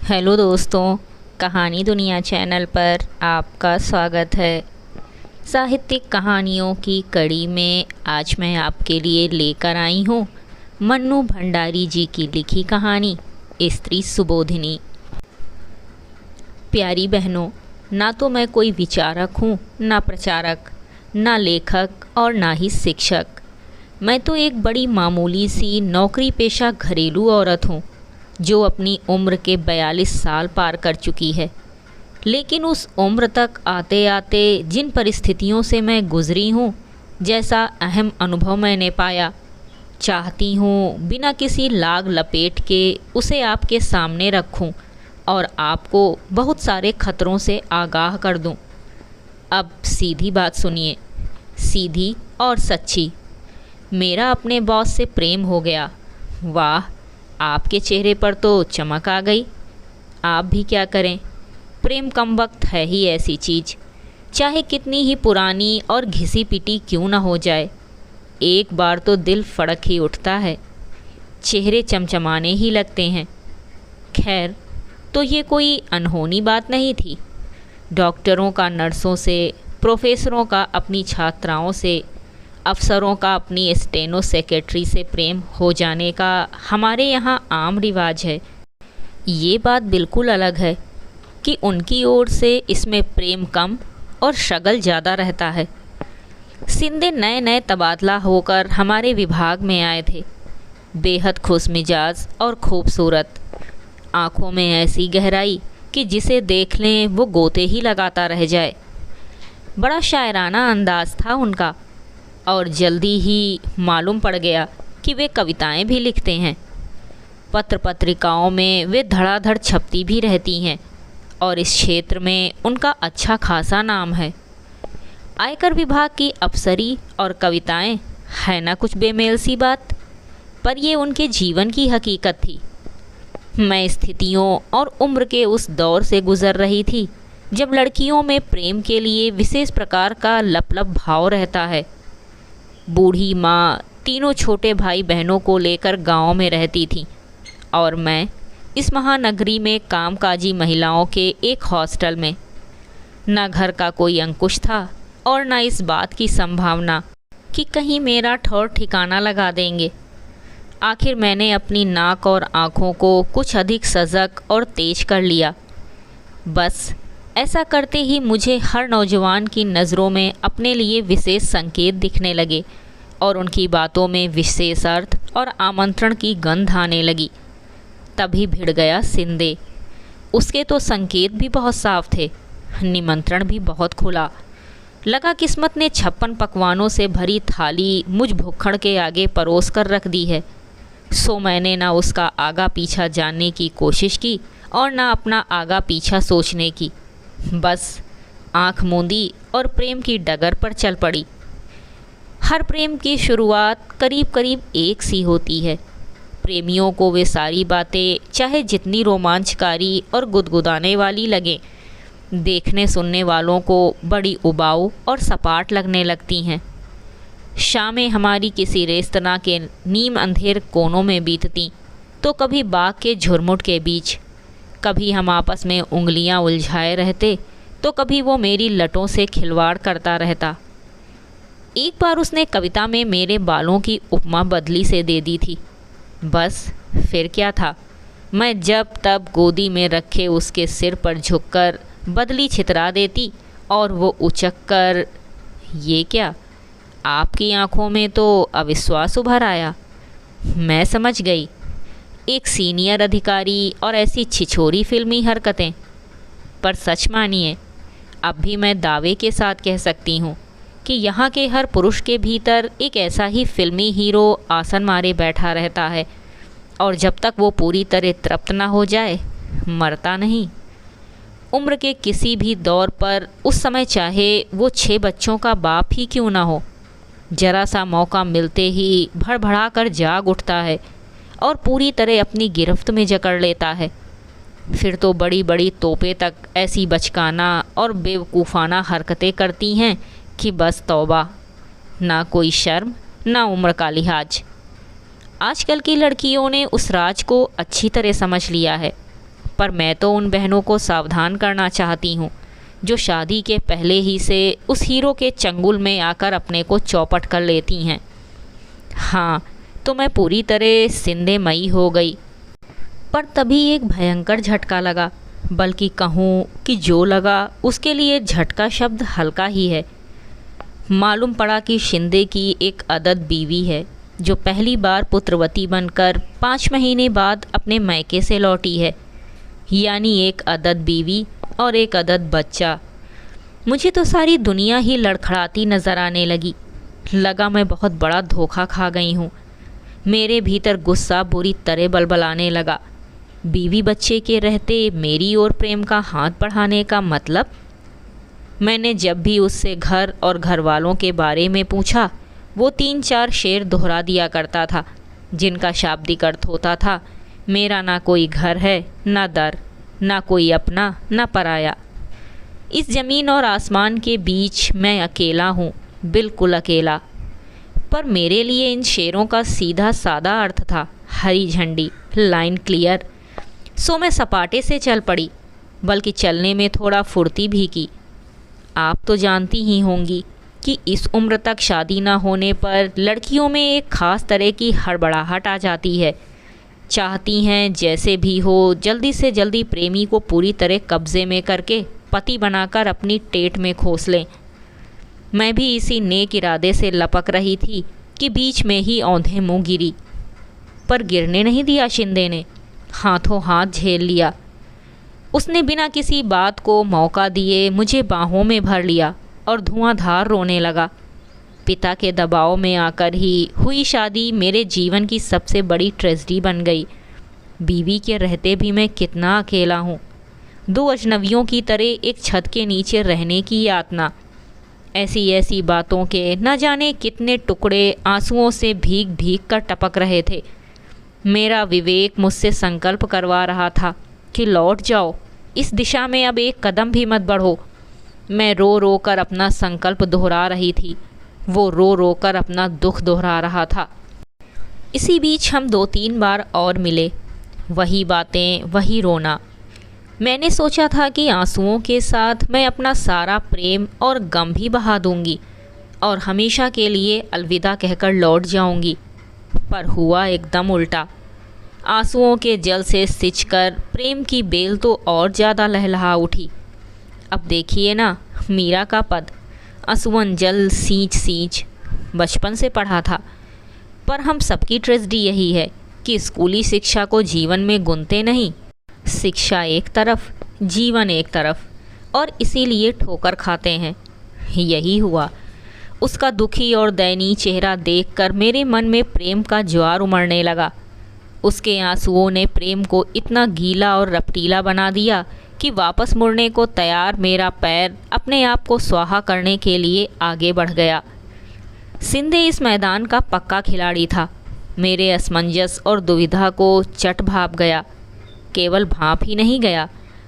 Hello दोस्तों, कहानी दुनिया चैनल पर आपका स्वागत है। साहित्यिक कहानियों की कड़ी में आज मैं आपके लिए लेकर आई हूँ मन्नू भंडारी जी की लिखी कहानी स्त्री सुबोधिनी। प्यारी बहनों, ना तो मैं कोई विचारक हूँ, ना प्रचारक, ना लेखक और ना ही शिक्षक। मैं तो एक बड़ी मामूली सी नौकरी पेशा घरेलू औरत हूँ जो अपनी उम्र के 42 साल पार कर चुकी है। लेकिन उस उम्र तक आते आते जिन परिस्थितियों से मैं गुज़री हूँ, जैसा अहम अनुभव मैंने पाया, चाहती हूँ बिना किसी लाग लपेट के उसे आपके सामने रखूँ और आपको बहुत सारे खतरों से आगाह कर दूँ। अब सीधी बात सुनिए, सीधी और सच्ची। मेरा अपने बॉस से प्रेम हो गया। वाह, आपके चेहरे पर तो चमक आ गई। आप भी क्या करें, प्रेम कमबख्त है ही ऐसी चीज़, चाहे कितनी ही पुरानी और घिसी पिटी क्यों ना हो जाए, एक बार तो दिल फड़क ही उठता है, चेहरे चमचमाने ही लगते हैं। खैर, तो ये कोई अनहोनी बात नहीं थी। डॉक्टरों का नर्सों से, प्रोफेसरों का अपनी छात्राओं से, अफसरों का अपनी स्टेनो सेक्रेटरी से प्रेम हो जाने का हमारे यहाँ आम रिवाज है। ये बात बिल्कुल अलग है कि उनकी ओर से इसमें प्रेम कम और शगल ज़्यादा रहता है। सिंधे नए नए तबादला होकर हमारे विभाग में आए थे, बेहद खुशमिजाज और खूबसूरत, आँखों में ऐसी गहराई कि जिसे देख लें वो गोते ही लगाता रह जाए। बड़ा शायराना अंदाज था उनका और जल्दी ही मालूम पड़ गया कि वे कविताएं भी लिखते हैं। पत्र पत्रिकाओं में वे धड़ाधड़ छपती भी रहती हैं और इस क्षेत्र में उनका अच्छा खासा नाम है। आयकर विभाग की अफसरी और कविताएं है ना कुछ बेमेल सी बात, पर ये उनके जीवन की हकीकत थी। मैं स्थितियों और उम्र के उस दौर से गुज़र रही थी जब लड़कियों में प्रेम के लिए विशेष प्रकार का लपलप भाव रहता है। बूढ़ी माँ तीनों छोटे भाई बहनों को लेकर गांव में रहती थी और मैं इस महानगरी में कामकाजी महिलाओं के एक हॉस्टल में। न घर का कोई अंकुश था और न इस बात की संभावना कि कहीं मेरा ठौर ठिकाना लगा देंगे। आखिर मैंने अपनी नाक और आँखों को कुछ अधिक सजग और तेज कर लिया। बस ऐसा करते ही मुझे हर नौजवान की नज़रों में अपने लिए विशेष संकेत दिखने लगे और उनकी बातों में विशेष अर्थ और आमंत्रण की गंध आने लगी। तभी भिड़ गया सिंधे। उसके तो संकेत भी बहुत साफ थे, निमंत्रण भी बहुत खुला। लगा किस्मत ने 56 पकवानों से भरी थाली मुझ भुक्खड़ के आगे परोस कर रख दी है। सो मैंने ना उसका आगा पीछा जानने की कोशिश की और ना अपना आगा पीछा सोचने की। बस आँख मूंदी और प्रेम की डगर पर चल पड़ी। हर प्रेम की शुरुआत करीब करीब एक सी होती है। प्रेमियों को वे सारी बातें चाहे जितनी रोमांचकारी और गुदगुदाने वाली लगें, देखने सुनने वालों को बड़ी उबाऊ और सपाट लगने लगती हैं। शामें हमारी किसी रेस्तरां के नीम अंधेर कोनों में बीतती तो कभी बाग के झुरमुट के बीच, कभी हम आपस में उंगलियां उलझाए रहते तो कभी वो मेरी लटों से खिलवाड़ करता रहता। एक बार उसने कविता में मेरे बालों की उपमा बदली से दे दी थी। बस फिर क्या था, मैं जब तब गोदी में रखे उसके सिर पर झुककर बदली छितरा देती और वो उचक कर, ये क्या, आपकी आंखों में तो अविश्वास उभर आया। मैं समझ गई, एक सीनियर अधिकारी और ऐसी छिछोरी फिल्मी हरकतें। पर सच मानिए, अब भी मैं दावे के साथ कह सकती हूँ कि यहाँ के हर पुरुष के भीतर एक ऐसा ही फिल्मी हीरो आसन मारे बैठा रहता है और जब तक वो पूरी तरह तृप्त ना हो जाए, मरता नहीं। उम्र के किसी भी दौर पर उस समय चाहे वो 6 बच्चों का बाप ही क्यों ना हो, जरा सा मौका मिलते ही भड़बड़ा कर जाग उठता है और पूरी तरह अपनी गिरफ्त में जकड़ लेता है। फिर तो बड़ी बड़ी तोपें तक ऐसी बचकाना और बेवकूफ़ाना हरकतें करती हैं कि बस तौबा, ना कोई शर्म ना उम्र का लिहाज। आजकल की लड़कियों ने उस राज को अच्छी तरह समझ लिया है, पर मैं तो उन बहनों को सावधान करना चाहती हूँ जो शादी के पहले ही से उस हीरो के चंगुल में आकर अपने को चौपट कर लेती हैं। हाँ, तो मैं पूरी तरह सिंधेमई हो गई। पर तभी एक भयंकर झटका लगा, बल्कि कहूँ कि जो लगा उसके लिए झटका शब्द हल्का ही है। मालूम पड़ा कि शिंदे की एक अदद बीवी है जो पहली बार पुत्रवती बनकर 5 महीने बाद अपने मायके से लौटी है, यानी एक अदद बीवी और एक अदद बच्चा। मुझे तो सारी दुनिया ही लड़खड़ाती नज़र आने लगी। लगा मैं बहुत बड़ा धोखा खा गई हूँ। मेरे भीतर गुस्सा बुरी तरह बलबलाने लगा। बीवी बच्चे के रहते मेरी ओर प्रेम का हाथ बढ़ाने का मतलब? मैंने जब भी उससे घर और घर वालों के बारे में पूछा, वो 3-4 शेर दोहरा दिया करता था, जिनका शाब्दिक अर्थ होता था, मेरा ना कोई घर है, ना दर, ना कोई अपना, ना पराया। इस ज़मीन और आसमान के बीच मैं अकेला हूँ, बिल्कुल अकेला। पर मेरे लिए इन शेरों का सीधा सादा अर्थ था हरी झंडी, लाइन क्लियर। सो मैं सपाटे से चल पड़ी, बल्कि चलने में थोड़ा फुर्ती भी की। आप तो जानती ही होंगी कि इस उम्र तक शादी ना होने पर लड़कियों में एक ख़ास तरह की हड़बड़ाहट आ जाती है। चाहती हैं जैसे भी हो जल्दी से जल्दी प्रेमी को पूरी तरह कब्ज़े में करके पति बनाकर अपनी टेट में खोस लें। मैं भी इसी नेक इरादे से लपक रही थी कि बीच में ही औंधे मुँह गिरी। पर गिरने नहीं दिया शिंदे ने, हाथों हाथ झेल लिया। उसने बिना किसी बात को मौका दिए मुझे बाहों में भर लिया और धुआंधार रोने लगा। पिता के दबाव में आकर ही हुई शादी मेरे जीवन की सबसे बड़ी ट्रेजेडी बन गई। बीवी के रहते भी मैं कितना अकेला हूँ। 2 अजनबियों की तरह एक छत के नीचे रहने की यातना। ऐसी ऐसी बातों के न जाने कितने टुकड़े आंसुओं से भीग भीग कर टपक रहे थे। मेरा विवेक मुझसे संकल्प करवा रहा था कि लौट जाओ, इस दिशा में अब एक कदम भी मत बढ़ो। मैं रो रो कर अपना संकल्प दोहरा रही थी, वो रो रो कर अपना दुख दोहरा रहा था। इसी बीच हम 2-3 बार और मिले। वही बातें, वही रोना। मैंने सोचा था कि आंसुओं के साथ मैं अपना सारा प्रेम और गम भी बहा दूंगी और हमेशा के लिए अलविदा कहकर लौट जाऊंगी। पर हुआ एकदम उल्टा। आंसुओं के जल से सिंचकर प्रेम की बेल तो और ज़्यादा लहलहा उठी। अब देखिए ना, मीरा का पद, आंसुअन जल सींच सींच, बचपन से पढ़ा था। पर हम सबकी ट्रेजेडी यही है कि स्कूली शिक्षा को जीवन में गुनते नहीं। शिक्षा एक तरफ, जीवन एक तरफ, और इसीलिए ठोकर खाते हैं। यही हुआ। उसका दुखी और दयनीय चेहरा देखकर मेरे मन में प्रेम का ज्वार उमड़ने लगा। उसके आंसुओं ने प्रेम को इतना गीला और रपटीला बना दिया कि वापस मुड़ने को तैयार मेरा पैर अपने आप को स्वाहा करने के लिए आगे बढ़ गया। सिंधे इस मैदान का पक्का खिलाड़ी था। मेरे असमंजस और दुविधा को चट भाप गया। केवल भाप ही नहीं गया,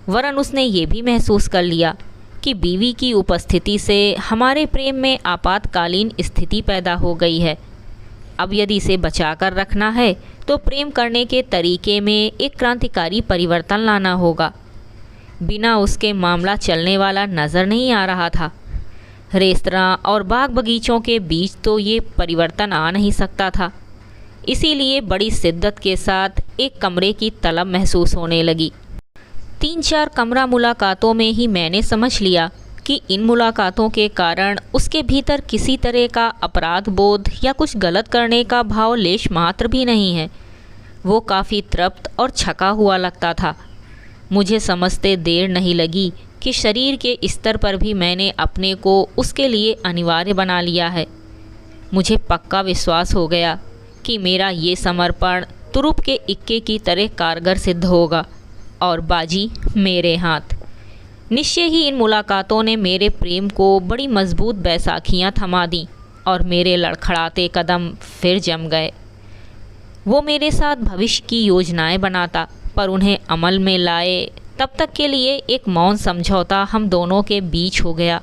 वरन उसने ये भी महसूस कर लिया कि बीवी की उपस्थिति से हमारे प्रेम में आपातकालीन स्थिति पैदा हो गई है। अब यदि इसे बचाकर रखना है तो प्रेम करने के तरीके में एक क्रांतिकारी परिवर्तन लाना होगा। बिना उसके मामला चलने वाला नज़र नहीं आ रहा था। रेस्तरां और बाग बगीचों के बीच तो ये परिवर्तन आ नहीं सकता था। इसीलिए बड़ी शिद्दत के साथ एक कमरे की तलब महसूस होने लगी। 3-4 कमरा मुलाकातों में ही मैंने समझ लिया कि इन मुलाकातों के कारण उसके भीतर किसी तरह का अपराध बोध या कुछ गलत करने का भाव लेश मात्र भी नहीं है। वो काफ़ी तृप्त और छका हुआ लगता था। मुझे समझते देर नहीं लगी कि शरीर के स्तर पर भी मैंने अपने को उसके लिए अनिवार्य बना लिया है। मुझे पक्का विश्वास हो गया कि मेरा ये समर्पण तुरुप के इक्के की तरह कारगर सिद्ध होगा और बाजी मेरे हाथ। निश्चय ही इन मुलाकातों ने मेरे प्रेम को बड़ी मजबूत बैसाखियाँ थमा दी और मेरे लड़खड़ाते कदम फिर जम गए। वो मेरे साथ भविष्य की योजनाएं बनाता, पर उन्हें अमल में लाए तब तक के लिए एक मौन समझौता हम दोनों के बीच हो गया।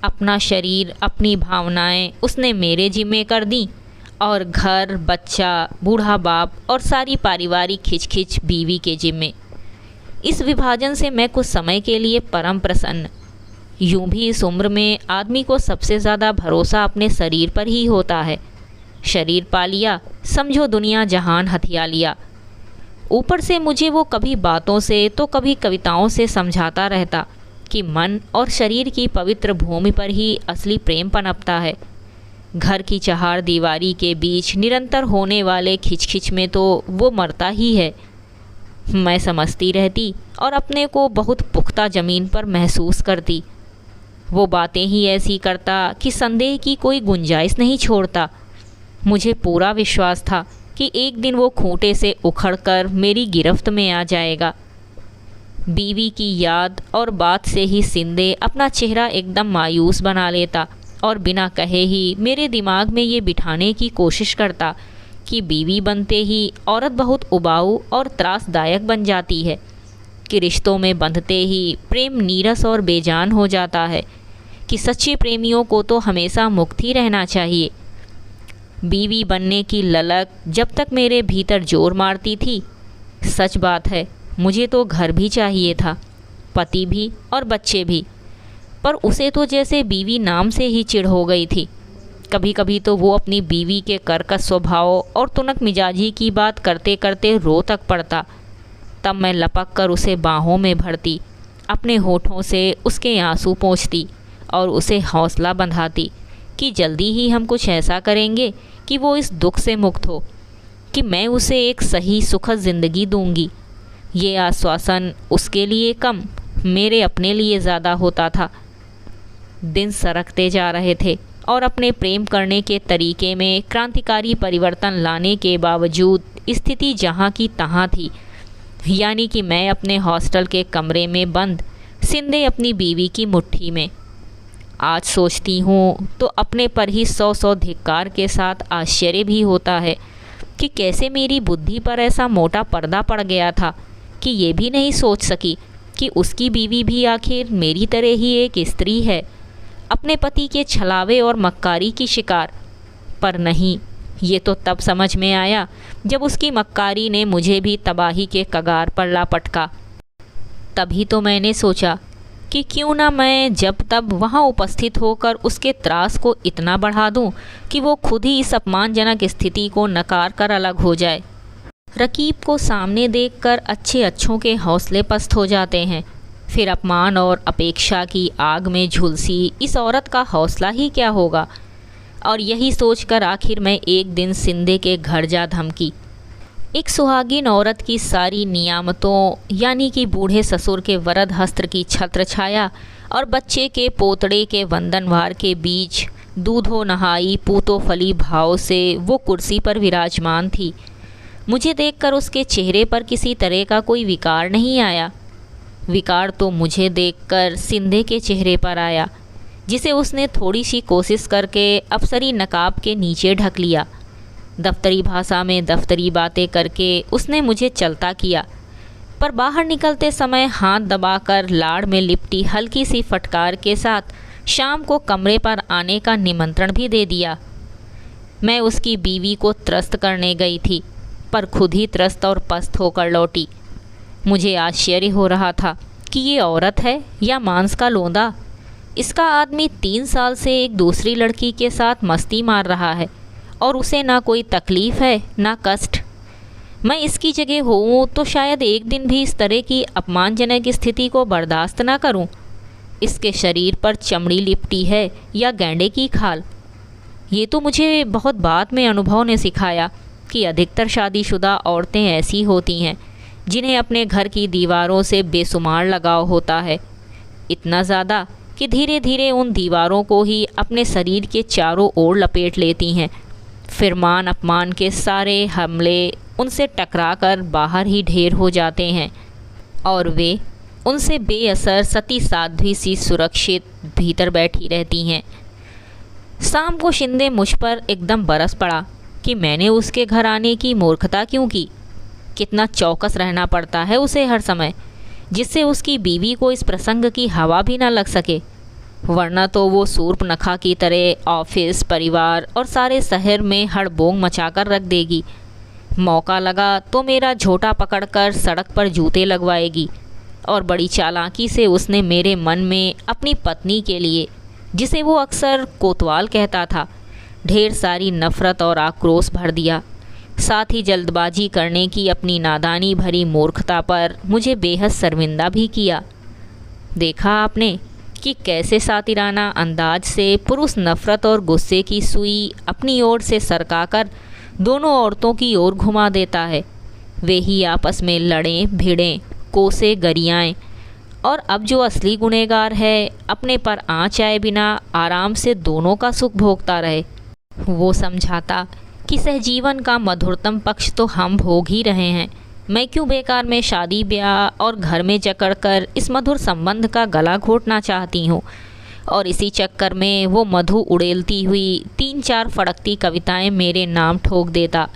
अपना शरीर, अपनी भावनाएं उसने मेरे जिम्मे कर दी और घर, बच्चा, बूढ़ा बाप और सारी पारिवारिक खिचखिच बीवी के जिम्मे। इस विभाजन से मैं कुछ समय के लिए परम प्रसन्न। यूं भी इस उम्र में आदमी को सबसे ज़्यादा भरोसा अपने शरीर पर ही होता है। शरीर पा लिया, समझो दुनिया जहान हथिया लिया। ऊपर से मुझे वो कभी बातों से तो कभी कविताओं से समझाता रहता कि मन और शरीर की पवित्र भूमि पर ही असली प्रेम पनपता है। घर की चहार दीवारी के बीच निरंतर होने वाले खिचखिच में तो वो मरता ही है। मैं समझती रहती और अपने को बहुत पुख्ता ज़मीन पर महसूस करती। वो बातें ही ऐसी करता कि संदेह की कोई गुंजाइश नहीं छोड़ता। मुझे पूरा विश्वास था कि एक दिन वो खूंटे से उखड़कर मेरी गिरफ्त में आ जाएगा। बीवी की याद और बात से ही सिंधे अपना चेहरा एकदम मायूस बना लेता और बिना कहे ही मेरे दिमाग में ये बिठाने की कोशिश करता कि बीवी बनते ही औरत बहुत उबाऊ और त्रासदायक बन जाती है, कि रिश्तों में बंधते ही प्रेम नीरस और बेजान हो जाता है, कि सच्चे प्रेमियों को तो हमेशा मुक्त ही रहना चाहिए। बीवी बनने की ललक जब तक मेरे भीतर जोर मारती थी, सच बात है मुझे तो घर भी चाहिए था, पति भी और बच्चे भी, पर उसे तो जैसे बीवी नाम से ही चिढ़ हो गई थी। कभी कभी तो वो अपनी बीवी के कर्कश स्वभाव और तुनक मिजाजी की बात करते करते रो तक पड़ता। तब मैं लपक कर उसे बाहों में भरती, अपने होठों से उसके आंसू पोंछती और उसे हौसला बंधाती कि जल्दी ही हम कुछ ऐसा करेंगे कि वो इस दुख से मुक्त हो, कि मैं उसे एक सही सुखद ज़िंदगी दूंगी। ये आश्वासन उसके लिए कम, मेरे अपने लिए ज़्यादा होता था। दिन सरकते जा रहे थे और अपने प्रेम करने के तरीके में क्रांतिकारी परिवर्तन लाने के बावजूद स्थिति जहाँ की तहाँ थी। यानी कि मैं अपने हॉस्टल के कमरे में बंद, सिंधे अपनी बीवी की मुट्ठी में। आज सोचती हूँ तो अपने पर ही सौ सौ धिक्कार के साथ आश्चर्य भी होता है कि कैसे मेरी बुद्धि पर ऐसा मोटा पर्दा पड़ गया था कि ये भी नहीं सोच सकी कि उसकी बीवी भी आखिर मेरी तरह ही एक स्त्री है, अपने पति के छलावे और मक्कारी की शिकार। पर नहीं, ये तो तब समझ में आया जब उसकी मक्कारी ने मुझे भी तबाही के कगार पर ला पटका। तभी तो मैंने सोचा कि क्यों ना मैं जब तब वहाँ उपस्थित होकर उसके त्रास को इतना बढ़ा दूं कि वो खुद ही इस अपमानजनक स्थिति को नकार कर अलग हो जाए। रकीब को सामने देखकर अच्छे अच्छों के हौसले पस्त हो जाते हैं, फिर अपमान और अपेक्षा की आग में झुलसी इस औरत का हौसला ही क्या होगा। और यही सोचकर आखिर मैं एक दिन सिंधे के घर जा धमकी। एक सुहागिन औरत की सारी नियामतों यानी कि बूढ़े ससुर के वरद हस्त्र की छत्र छाया और बच्चे के पोतड़े के वंदनवार के बीच दूधो नहाई पूतो फली भाव से वो कुर्सी पर विराजमान थी। मुझे देखकर उसके चेहरे पर किसी तरह का कोई विकार नहीं आया। विकार तो मुझे देखकर सिंधे के चेहरे पर आया, जिसे उसने थोड़ी सी कोशिश करके अफसरी नकाब के नीचे ढक लिया। दफ्तरी भाषा में दफ्तरी बातें करके उसने मुझे चलता किया, पर बाहर निकलते समय हाथ दबाकर लाड़ में लिपटी हल्की सी फटकार के साथ शाम को कमरे पर आने का निमंत्रण भी दे दिया। मैं उसकी बीवी को त्रस्त करने गई थी, पर खुद ही त्रस्त और पस्त होकर लौटी। मुझे आश्चर्य हो रहा था कि ये औरत है या मांस का लोंदा। इसका आदमी 3 साल से एक दूसरी लड़की के साथ मस्ती मार रहा है और उसे ना कोई तकलीफ़ है ना कष्ट। मैं इसकी जगह होऊं तो शायद एक दिन भी इस तरह की अपमानजनक स्थिति को बर्दाश्त ना करूं। इसके शरीर पर चमड़ी लिपटी है या गैंडे की खाल। ये तो मुझे बहुत बाद में अनुभव ने सिखाया कि अधिकतर शादीशुदा औरतें ऐसी होती हैं जिन्हें अपने घर की दीवारों से बेसुमार लगाव होता है, इतना ज़्यादा कि धीरे धीरे उन दीवारों को ही अपने शरीर के चारों ओर लपेट लेती हैं। फिर मान अपमान के सारे हमले उनसे टकराकर बाहर ही ढेर हो जाते हैं और वे उनसे बेअसर सती साध्वी सी सुरक्षित भीतर बैठी रहती हैं। शाम को शिंदे मुझ पर एकदम बरस पड़ा कि मैंने उसके घर आने की मूर्खता क्यों की। कितना चौकस रहना पड़ता है उसे हर समय, जिससे उसकी बीवी को इस प्रसंग की हवा भी ना लग सके, वरना तो वो सूर्पनखा की तरह ऑफिस, परिवार और सारे शहर में हड़बोंग मचाकर रख देगी। मौका लगा तो मेरा झोटा पकड़कर सड़क पर जूते लगवाएगी और बड़ी चालाकी से उसने मेरे मन में अपनी पत्नी के लिए, जिसे वो अक्सर कोतवाल कहता था, ढेर सारी नफ़रत और आक्रोश भर दिया। साथ ही जल्दबाजी करने की अपनी नादानी भरी मूर्खता पर मुझे बेहद शर्मिंदा भी किया। देखा आपने कि कैसे सातिराना अंदाज से पुरुष नफ़रत और गुस्से की सुई अपनी ओर से सरकाकर दोनों औरतों की ओर घुमा देता है। वे ही आपस में लड़ें भिड़ें, कोसे गरियाएं, और अब जो असली गुनहगार है अपने पर आँच आए बिना आराम से दोनों का सुख भोगता रहे। वो समझाता कि सहजीवन का मधुरतम पक्ष तो हम भोग ही रहे हैं, मैं क्यों बेकार में शादी ब्याह और घर में जकड़कर इस मधुर संबंध का गला घोटना चाहती हूँ। और इसी चक्कर में वो मधु उड़ेलती हुई 3-4 फड़कती कविताएं मेरे नाम ठोक देता।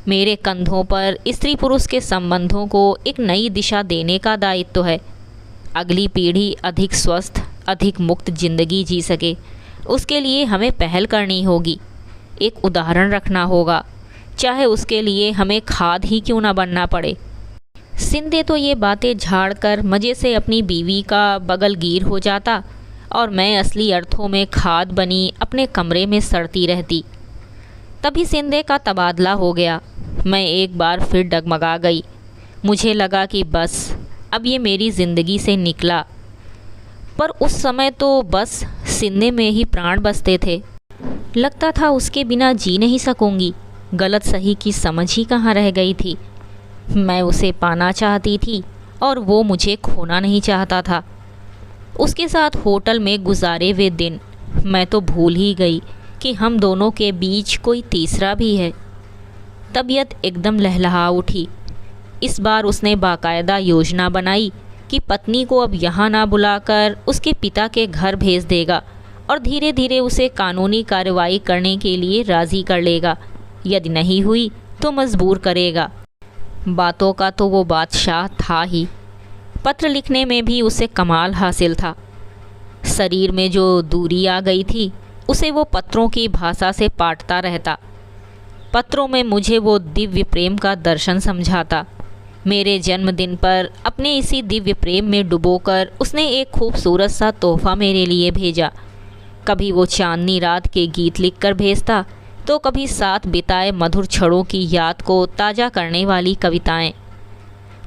मेरे कंधों पर स्त्री पुरुष के संबंधों को एक नई दिशा देने का दायित्व है। अगली पीढ़ी अधिक स्वस्थ, अधिक मुक्त जिंदगी जी सके, उसके लिए हमें पहल करनी होगी, एक उदाहरण रखना होगा, चाहे उसके लिए हमें खाद ही क्यों ना बनना पड़े। सिंधे तो ये बातें झाड़कर मज़े से अपनी बीवी का बगलगीर हो जाता और मैं असली अर्थों में खाद बनी अपने कमरे में सड़ती रहती। तभी सिंधे का तबादला हो गया। मैं एक बार फिर डगमगा गई। मुझे लगा कि बस अब ये मेरी ज़िंदगी से निकला, पर उस समय तो बस सिंधे में ही प्राण बसते थे। लगता था उसके बिना जी नहीं सकूंगी। गलत सही की समझ ही कहाँ रह गई थी। मैं उसे पाना चाहती थी और वो मुझे खोना नहीं चाहता था। उसके साथ होटल में गुजारे वे दिन मैं तो भूल ही गई कि हम दोनों के बीच कोई तीसरा भी है। तबीयत एकदम लहलहा उठी। इस बार उसने बाकायदा योजना बनाई कि पत्नी को अब यहाँ ना बुलाकर उसके पिता के घर भेज देगा और धीरे धीरे उसे कानूनी कार्रवाई करने के लिए राज़ी कर लेगा। यदि नहीं हुई तो मजबूर करेगा। बातों का तो वो बादशाह था ही। पत्र लिखने में भी उसे कमाल हासिल था। शरीर में जो दूरी आ गई थी उसे वो पत्रों की भाषा से पाटता रहता। पत्रों में मुझे वो दिव्य प्रेम का दर्शन समझाता। मेरे जन्मदिन पर अपने इसी दिव्य प्रेम में डुबोकर उसने एक खूबसूरत सा तोहफ़ा मेरे लिए भेजा। कभी वो चांदनी रात के गीत लिखकर भेजता, तो कभी साथ बिताए मधुर क्षणों की याद को ताज़ा करने वाली कविताएं।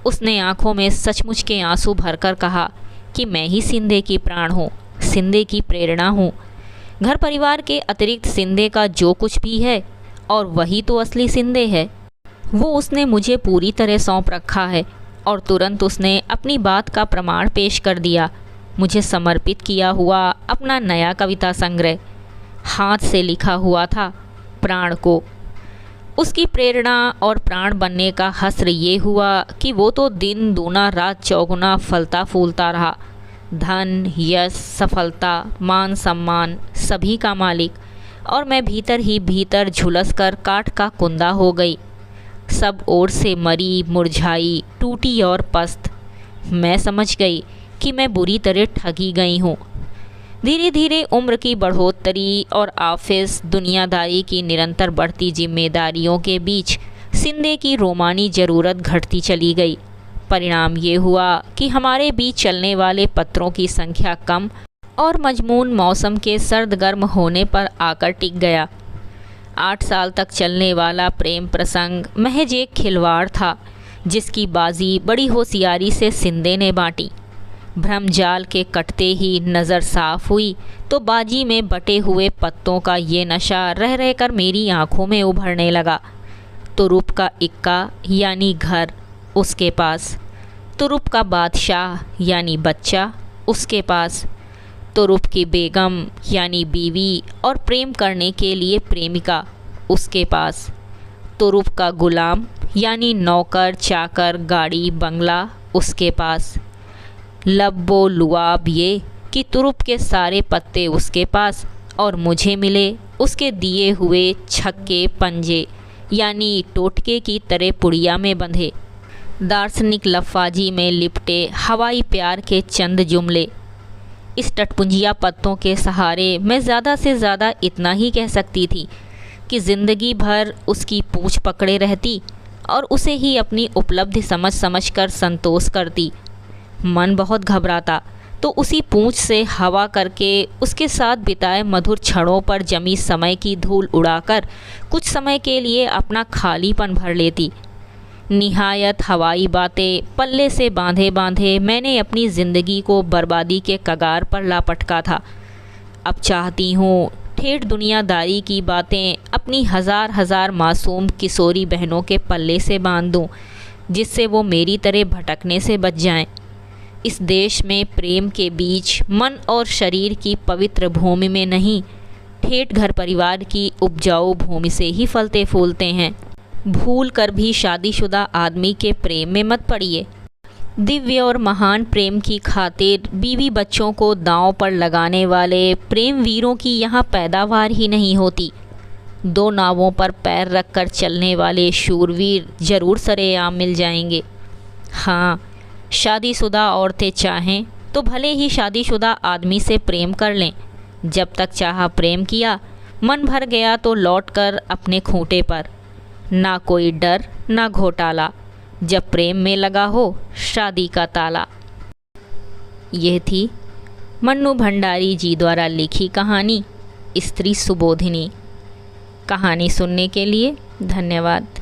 उसने आंखों में सचमुच के आंसू भरकर कहा कि मैं ही सिंधे की प्राण हूँ, सिंधे की प्रेरणा हूँ। घर परिवार के अतिरिक्त सिंधे का जो कुछ भी है, और वही तो असली सिंधे है, वो उसने मुझे पूरी तरह सौंप रखा है। और तुरंत उसने अपनी बात का प्रमाण पेश कर दिया। मुझे समर्पित किया हुआ अपना नया कविता संग्रह, हाथ से लिखा हुआ था, प्राण को। उसकी प्रेरणा और प्राण बनने का हस्र ये हुआ कि वो तो दिन दूना रात चौगुना फलता फूलता रहा। धन, यश, सफलता, मान सम्मान सभी का मालिक, और मैं भीतर ही भीतर झुलस कर काठ का कुंदा हो गई। सब ओर से मरी, मुरझाई, टूटी और पस्त। मैं समझ गई कि मैं बुरी तरह ठगी गई हूँ। धीरे धीरे उम्र की बढ़ोतरी और ऑफिस दुनियादारी की निरंतर बढ़ती जिम्मेदारियों के बीच सिंधे की रोमानी ज़रूरत घटती चली गई। परिणाम ये हुआ कि हमारे बीच चलने वाले पत्रों की संख्या कम और मजमून मौसम के सर्द गर्म होने पर आकर टिक गया। 8 साल तक चलने वाला प्रेम प्रसंग महज एक खिलवाड़ था, जिसकी बाजी बड़ी होशियारी से सिंधे ने बांटी। भ्रमजाल के कटते ही नज़र साफ हुई तो बाजी में बटे हुए पत्तों का ये नशा रह रहकर मेरी आंखों में उभरने लगा। तुरुप का इक्का यानी घर उसके पास, तुरुप का बादशाह यानी बच्चा उसके पास, तुरुप की बेगम यानी बीवी और प्रेम करने के लिए प्रेमिका उसके पास, तुरुप का गुलाम यानी नौकर चाकर गाड़ी बंगला उसके पास। लब्बो लुआब ये कि तुरुप के सारे पत्ते उसके पास और मुझे मिले उसके दिए हुए छक्के पंजे यानी टोटके की तरह पुड़िया में बंधे। दार्शनिक लफाजी में लिपटे हवाई प्यार के चंद जुमले। इस टटपुंजिया पत्तों के सहारे मैं ज़्यादा से ज़्यादा इतना ही कह सकती थी कि ज़िंदगी भर उसकी पूँछ पकड़े रहती और उसे ही अपनी उपलब्धि समझ समझ कर संतोष करती। मन बहुत घबराता तो उसी पूंछ से हवा करके उसके साथ बिताए मधुर क्षणों पर जमी समय की धूल उड़ाकर कुछ समय के लिए अपना खालीपन भर लेती। निहायत हवाई बातें पल्ले से बांधे बांधे मैंने अपनी ज़िंदगी को बर्बादी के कगार पर ला पटका था। अब चाहती हूँ ठेठ दुनियादारी की बातें अपनी हज़ार हज़ार मासूम किशोरी बहनों के पल्ले से बांध दूँ, जिससे वो मेरी तरह भटकने से बच जाएं। इस देश में प्रेम के बीच मन और शरीर की पवित्र भूमि में नहीं, ठेठ घर परिवार की उपजाऊ भूमि से ही फलते फूलते हैं। भूल कर भी शादीशुदा आदमी के प्रेम में मत पड़िए। दिव्य और महान प्रेम की खातिर बीवी बच्चों को दांव पर लगाने वाले प्रेम वीरों की यहाँ पैदावार ही नहीं होती। दो नावों पर पैर रखकर चलने वाले शूरवीर जरूर सरेआम मिल जाएंगे। हाँ, शादीशुदा औरतें चाहें तो भले ही शादीशुदा आदमी से प्रेम कर लें। जब तक चाहा प्रेम किया, मन भर गया तो लौटकर अपने खूंटे पर। ना कोई डर ना घोटाला, जब प्रेम में लगा हो शादी का ताला। यह थी मन्नू भंडारी जी द्वारा लिखी कहानी स्त्री सुबोधिनी। कहानी सुनने के लिए धन्यवाद।